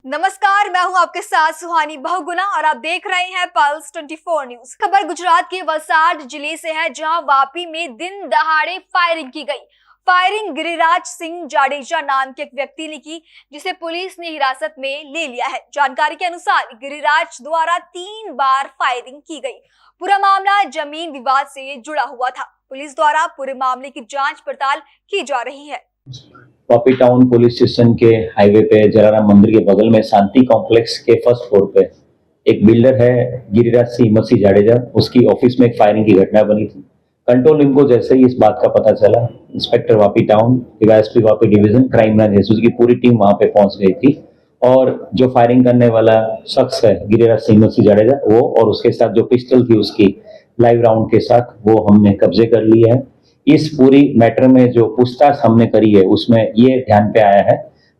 नमस्कार, मैं हूं आपके साथ सुहानी बहुगुना और आप देख रहे हैं पल्स 24 न्यूज। खबर गुजरात के वलसाड जिले से है, जहां वापी में दिन दहाड़े फायरिंग की गई। फायरिंग गिरिराज सिंह जाडेजा नाम के एक व्यक्ति ने की, जिसे पुलिस ने हिरासत में ले लिया है। जानकारी के अनुसार गिरिराज द्वारा 3 बार फायरिंग की गई। पूरा मामला जमीन विवाद से जुड़ा हुआ था। पुलिस द्वारा पूरे मामले की जांच पड़ताल की जा रही है। वापी टाउन पुलिस स्टेशन के हाईवे पे जलाराम मंदिर के बगल में शांति कॉम्प्लेक्स के फर्स्ट फ्लोर पे एक बिल्डर है गिरिराज सिंह मसीह जाडेजा, उसकी ऑफिस में एक फायरिंग की घटना बनी थी। कंट्रोल रूम को जैसे ही इस बात का पता चला, inspector Vapi town, DYSP Vapi division, crime branch Jesus की पूरी टीम वहां पे पहुंच गई थी। और जो फायरिंग करने वाला शख्स है गिरिराज सिंह मसीह जाडेजा, वो और उसके साथ जो पिस्टल थी उसकी लाइव राउंड के साथ, वो हमने कब्जे कर लिया है। इस पूरी मैटर में जो पूछताछ हमने करी है उसमें ये ध्यान पे आया है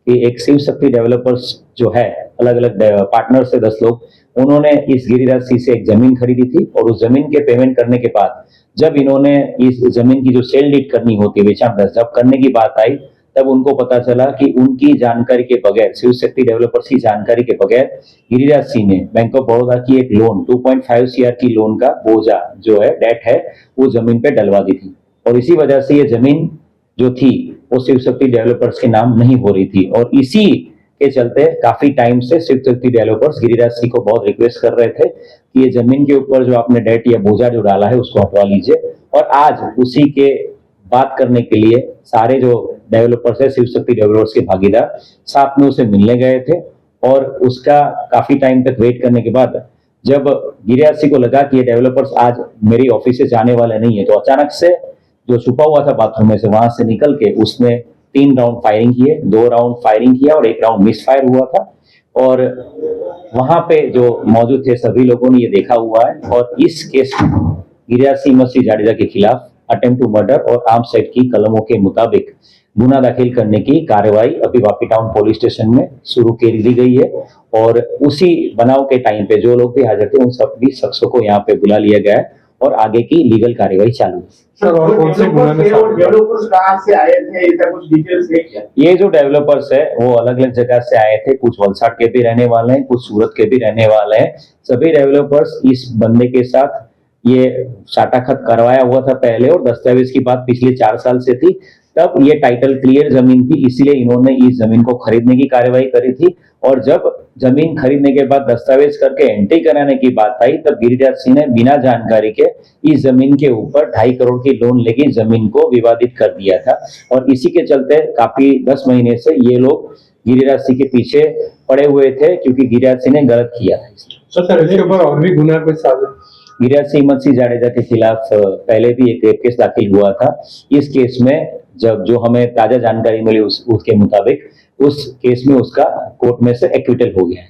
कि एक शिव शक्ति डेवलपर्स जो है, अलग अलग पार्टनर से 10 लोग, उन्होंने इस गिरिराज सिंह से एक जमीन खरीदी थी और उस जमीन के पेमेंट करने के बाद जब इन्होंने इस जमीन की जो सेल डीड करनी होती है, बेचा-दस जब करने की बात आई, तब उनको पता चला कि उनकी जानकारी के बगैर, शिव शक्ति डेवलपर्स की जानकारी के बगैर गिरिराज सिंह ने बैंक ऑफ बड़ौदा की एक लोन 2.5 CR की लोन का बोझा जो है, डेट है, वो जमीन पे डलवा दी थी। और इसी वजह से ये जमीन जो थी वो शिव शक्ति डेवलपर्स के नाम नहीं हो रही थी। और इसी के चलते काफी टाइम से शिव शक्ति डेवलपर्स गिरिराज सिंह को बहुत रिक्वेस्ट कर रहे थे कि ये जमीन के ऊपर जो आपने डेट या बोझा जो डाला है उसको हटवा लीजिए। और आज उसी के बात करने के लिए सारे जो डेवलपर्स है, शिव शक्ति डेवलपर्स के भागीदार, साथ में उसे मिलने गए थे। और उसका काफी टाइम तक वेट करने के बाद जब गिरिराज सिंह को लगा कि ये डेवलपर्स आज मेरी ऑफिस से जाने वाले नहीं है, तो अचानक से जो छुपा हुआ था बाथरूम में से, वहां से निकल के उसने 3 राउंड फायरिंग किए, 2 राउंड फायरिंग किया और 1 राउंड मिस फायर हुआ था। और वहां पे जो मौजूद थे सभी लोगों ने ये देखा हुआ है। और इस केस में गिरिराज सिंह मसीह जाडेजा के खिलाफ अटेम्प्ट टू मर्डर और आर्म्स एक्ट की कलमों के मुताबिक गुना दाखिल करने की कार्रवाई अभी वापी टाउन पुलिस स्टेशन में शुरू कर दी गई है। और उसी बनाव के टाइम पे जो लोग भी हाजिर थे उन सभी शख्सों को यहाँ पे बुला लिया गया है और आगे की लीगल कार्रवाई चालू है। सर, और कौन से गुना में डेवलपर्स कहां से आए थे, इसका कुछ डिटेल्स है क्या? ये जो डेवलपर्स है वो अलग अलग जगह से आए थे, कुछ वलसाड के भी रहने वाले हैं, कुछ सूरत के भी रहने वाले हैं। सभी डेवलपर्स इस बंदे के साथ ये साटाखत करवाया हुआ था पहले, और दस्तावेज की बात पिछले 4 साल से थी। तब ये टाइटल क्लियर जमीन थी, इसीलिए इन्होंने इस जमीन को खरीदने की कार्रवाई करी थी। और जब जमीन खरीदने के बाद दस्तावेज करके एंट्री कराने की बात आई, तब गिरिराज सिंह ने बिना जानकारी के इस जमीन के ऊपर 2.5 करोड़ की लोन लेके जमीन को विवादित कर दिया था। और इसी के चलते काफी 10 महीने से ये लोग गिरिराज सिंह के पीछे पड़े हुए थे, क्योंकि गिरिराज सिंह ने गलत किया था। सर, इसके ऊपर और भी गुना कोई साजिश? गिरिराज सिंह मसीह जाडेजा के खिलाफ पहले भी एक रेप केस दाखिल हुआ था। इस केस में जब जो हमें ताजा जानकारी मिली उसके मुताबिक उस केस में उसका कोर्ट में से एक्विटल हो गया है।